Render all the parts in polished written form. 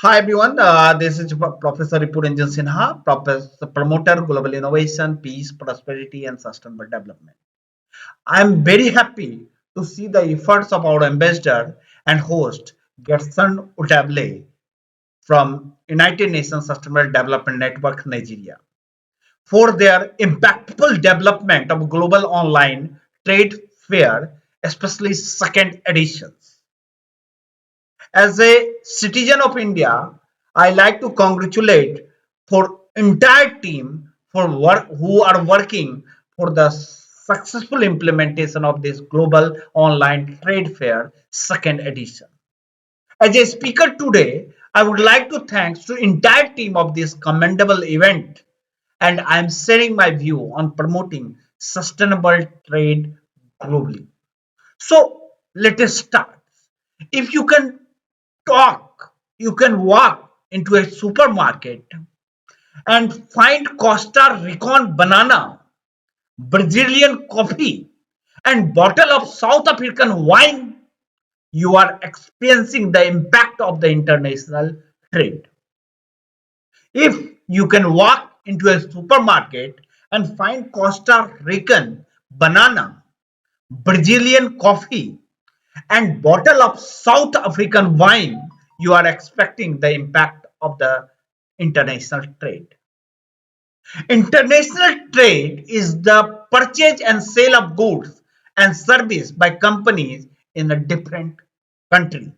Hi everyone, this is Professor Ripuranjan Sinha, Professor Promoter Global Innovation, Peace, Prosperity and Sustainable Development. I am very happy to see the efforts of our ambassador and host Gerson Utable from United Nations Sustainable Development Network Nigeria for their impactful development of global online trade fair, especially second editions. As a citizen of India, I like to congratulate for entire team for work who are working for the successful implementation of this global online trade fair second edition. As a speaker today, I would like to thanks to entire team of this commendable event, and I am sharing my view on promoting sustainable trade globally. So let us start. If you can talk, you can walk into a supermarket and find Costa Rican banana, Brazilian coffee, and bottle of South African wine. You are experiencing the impact of the international trade. If you can walk into a supermarket and find Costa Rican banana, Brazilian coffee, and bottle of South African wine, you are expecting the impact of the international trade. International trade is the purchase and sale of goods and service by companies in a different country.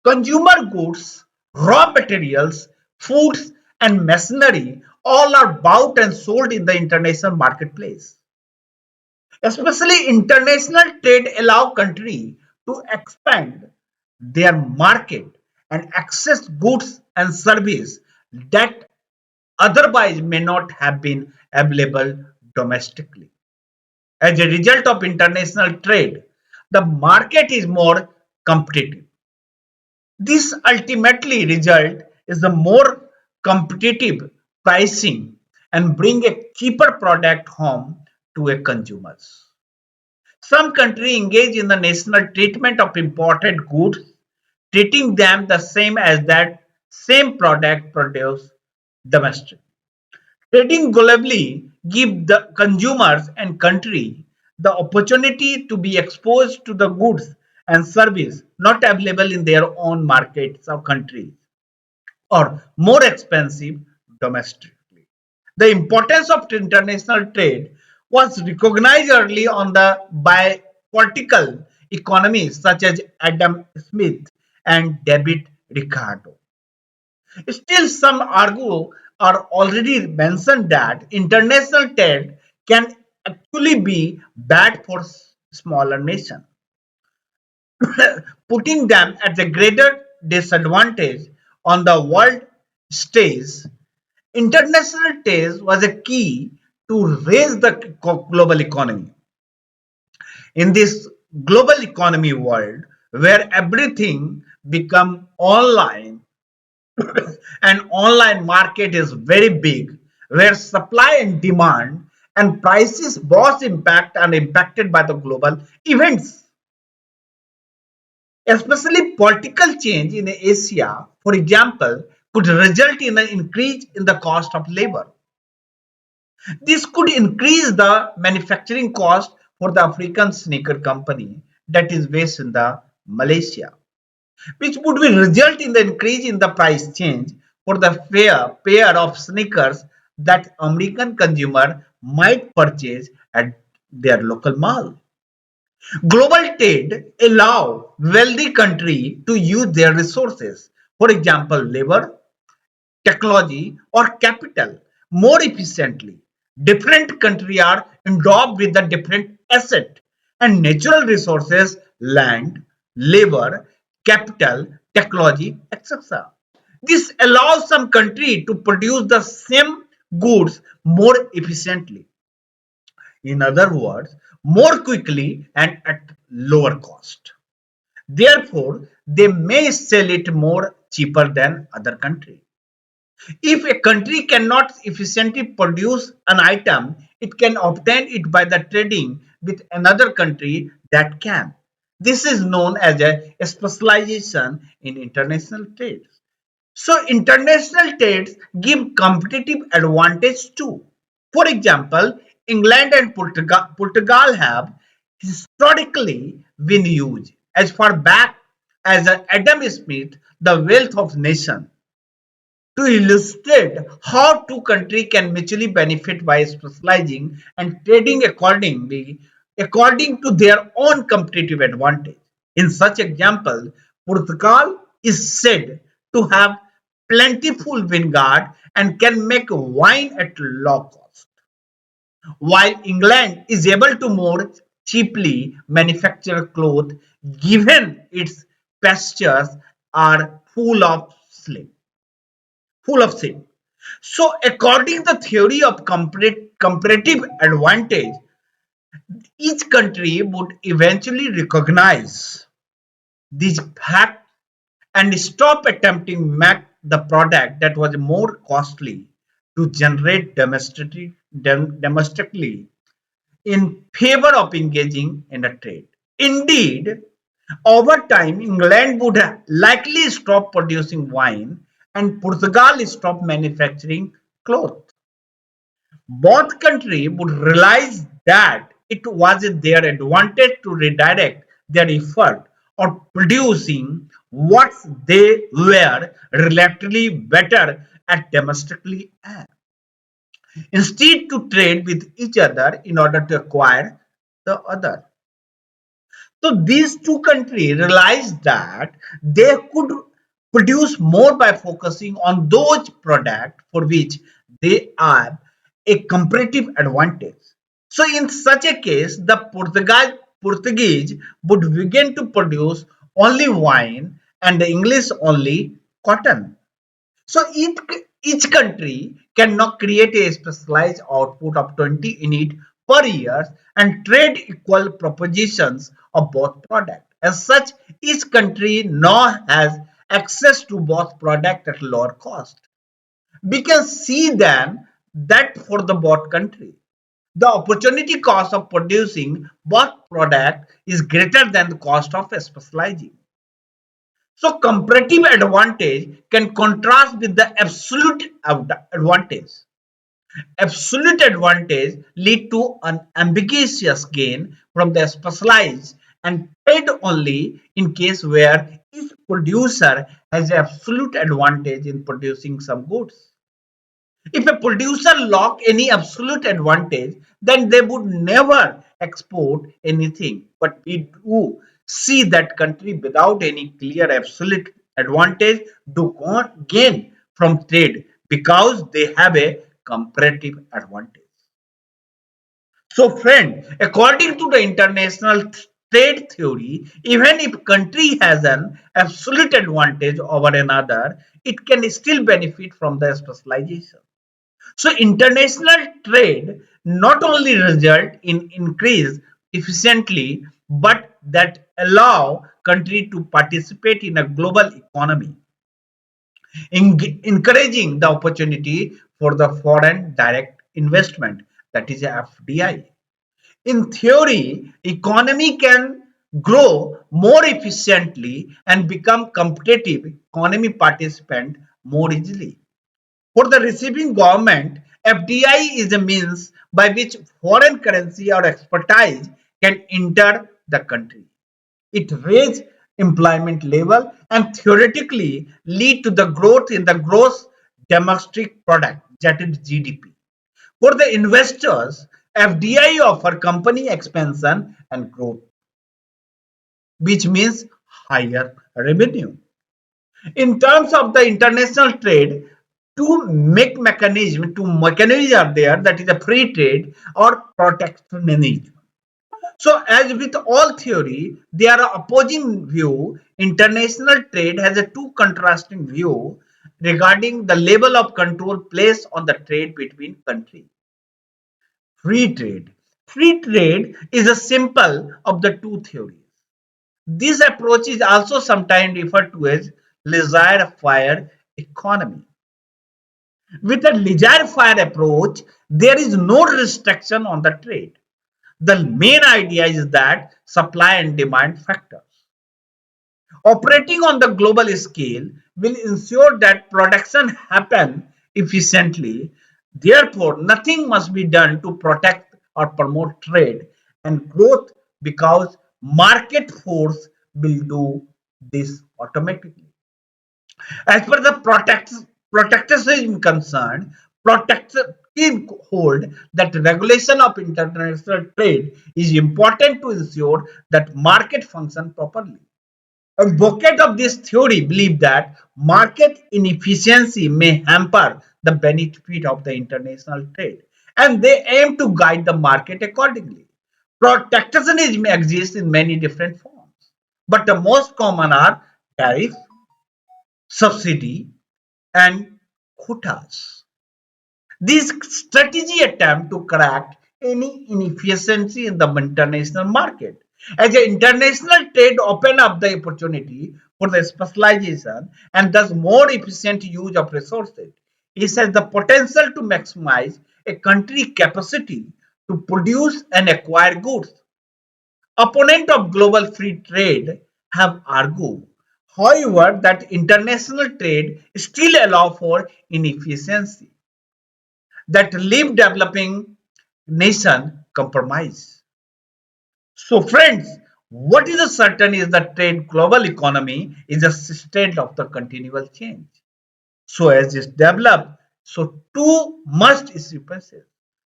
Consumer goods, raw materials, foods, and machinery all are bought and sold in the international marketplace. Especially international trade allow country to expand their market and access goods and service that otherwise may not have been available domestically. As a result of international trade, the market is more competitive. This ultimately result is the more competitive pricing and bring a cheaper product home to a consumers. Some countries engage in the national treatment of imported goods, treating them the same as that same product produced domestically. Trading globally gives the consumers and country the opportunity to be exposed to the goods and service not available in their own markets or countries or more expensive domestically. The importance of international trade was recognized early on the by political economists such as Adam Smith and David Ricardo. Still, some argue or already mentioned that international trade can actually be bad for smaller nations, putting them at a greater disadvantage on the world stage. International trade was a key to raise the global economy. In this global economy world where everything become online and online market is very big, where supply and demand and prices both impact and impacted by the global events, especially political change in Asia, for example, could result in an increase in the cost of labor. This could increase the manufacturing cost for the African sneaker company that is based in the Malaysia, which would be result in the increase in the price change for the fair pair of sneakers that American consumer might purchase at their local mall. Global trade allow wealthy country to use their resources, for example, labor, technology, or capital more efficiently. Different countries are endowed with the different asset and natural resources, land, labor, capital, technology, etc. This allows some country to produce the same goods more efficiently. In other words, more quickly and at lower cost. Therefore, they may sell it more cheaper than other countries. If a country cannot efficiently produce an item, it can obtain it by the trading with another country that can. This is known as a specialization in international trade. So international trades give competitive advantage too. For example, England and Portugal have historically been used as far back as Adam Smith, The Wealth of Nations, to illustrate how two countries can mutually benefit by specializing and trading according to their own competitive advantage. In such example, Portugal is said to have plentiful vineyard and can make wine at low cost, while England is able to more cheaply manufacture cloth given its pastures are full of sin. So, according to the theory of comparative advantage, each country would eventually recognize this fact and stop attempting to make the product that was more costly to generate domestically in favor of engaging in a trade. Indeed, over time, England would likely stop producing wine and Portugal stop manufacturing cloth. Both countries would realize that it was in their advantage to redirect their effort on producing what they were relatively better at domestically instead to trade with each other in order to acquire the other. So these two countries realized that they could produce more by focusing on those products for which they have a comparative advantage. So in such a case, the Portuguese would begin to produce only wine and the English only cotton. So each country can now create a specialized output of 20 units per year and trade equal propositions of both products. As such, each country now has access to both products at lower cost. We can see then that for the both countries, the opportunity cost of producing both products is greater than the cost of specializing. So comparative advantage can contrast with the absolute advantage. Absolute advantage lead to an ambiguous gain from the specialized and trade only in case where each producer has absolute advantage in producing some goods. If a producer lack any absolute advantage, then they would never export anything. But we do see that country without any clear absolute advantage do not gain from trade because they have a comparative advantage. So, friend, according to the international trade theory, even if country has an absolute advantage over another, it can still benefit from the specialization. So international trade not only result in increase efficiently, but that allow country to participate in a global economy, encouraging the opportunity for the foreign direct investment, that is FDI. In theory, economy can grow more efficiently and become competitive economy participant more easily. For the receiving government, FDI is a means by which foreign currency or expertise can enter the country. It raises employment level and theoretically lead to the growth in the gross domestic product, that is GDP. For the investors, FDI offer company expansion and growth, which means higher revenue. In terms of the international trade, two mechanisms are there, that is a free trade or protectionism. So as with all theory, there are opposing view. International trade has a two contrasting view regarding the level of control placed on the trade between countries. Free trade. Free trade is a symbol of the two theories. This approach is also sometimes referred to as laissez-faire economy. With a laissez-faire approach, there is no restriction on the trade. The main idea is that supply and demand factors. Operating on the global scale will ensure that production happen efficiently. Therefore, nothing must be done to protect or promote trade and growth because market force will do this automatically. As per the protectionism concerned, protectionism hold that regulation of international trade is important to ensure that market function properly. Advocates of this theory believe that market inefficiency may hamper the benefit of the international trade, and they aim to guide the market accordingly. Protectionism exists in many different forms, but the most common are tariff, subsidy, and quotas. These strategy attempt to correct any inefficiency in the international market. As the international trade open up the opportunity for the specialization and thus more efficient use of resources, it has the potential to maximize a country capacity to produce and acquire goods. Opponents of global free trade have argued, however, that international trade still allow for inefficiency that leave developing nation compromise. So friends, what is certain is that trade global economy is a state of the continual change. So as it develop, so too must its repression.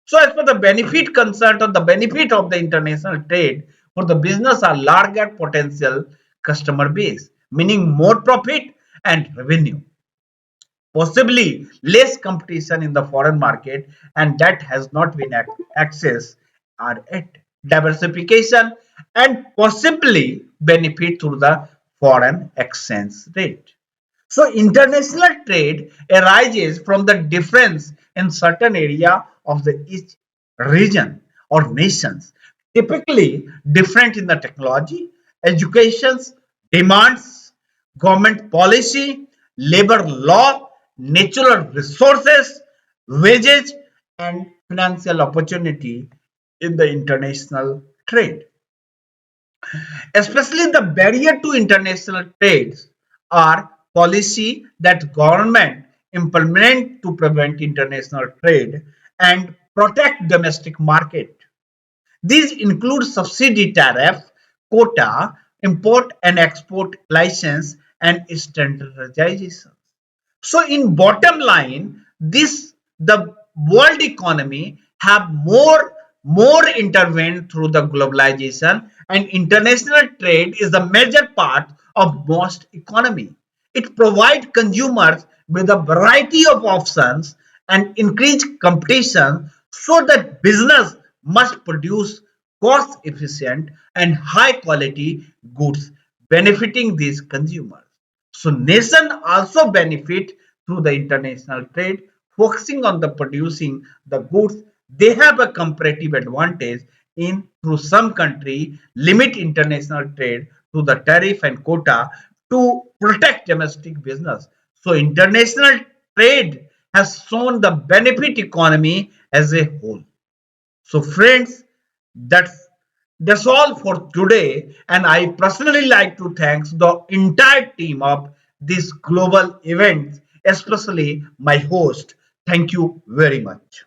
So as for the benefit concerned or the benefit of the international trade for the business are larger potential customer base, meaning more profit and revenue, possibly less competition in the foreign market, and that has not been access are at diversification and possibly benefit through the foreign exchange rate. So international trade arises from the difference in certain area of the each region or nations, typically different in the technology, educations, demands, government policy, labor law, natural resources, wages, and financial opportunity in the international trade. Especially the barrier to international trades are policy that government implement to prevent international trade and protect domestic market. These include subsidy tariff, quota, import and export license, and standardization. So in bottom line, this the world economy have more intervened through the globalization, and international trade is the major part of most economy. It provides consumers with a variety of options and increase competition so that business must produce cost efficient and high quality goods benefiting these consumers. So nation also benefit through the international trade, focusing on the producing the goods. They have a comparative advantage in through some country limit international trade through the tariff and quota to protect domestic business. So international trade has shown the benefit economy as a whole. So friends, that's that's all for today, and I personally like to thank the entire team of this global event, especially my host. Thank you very much.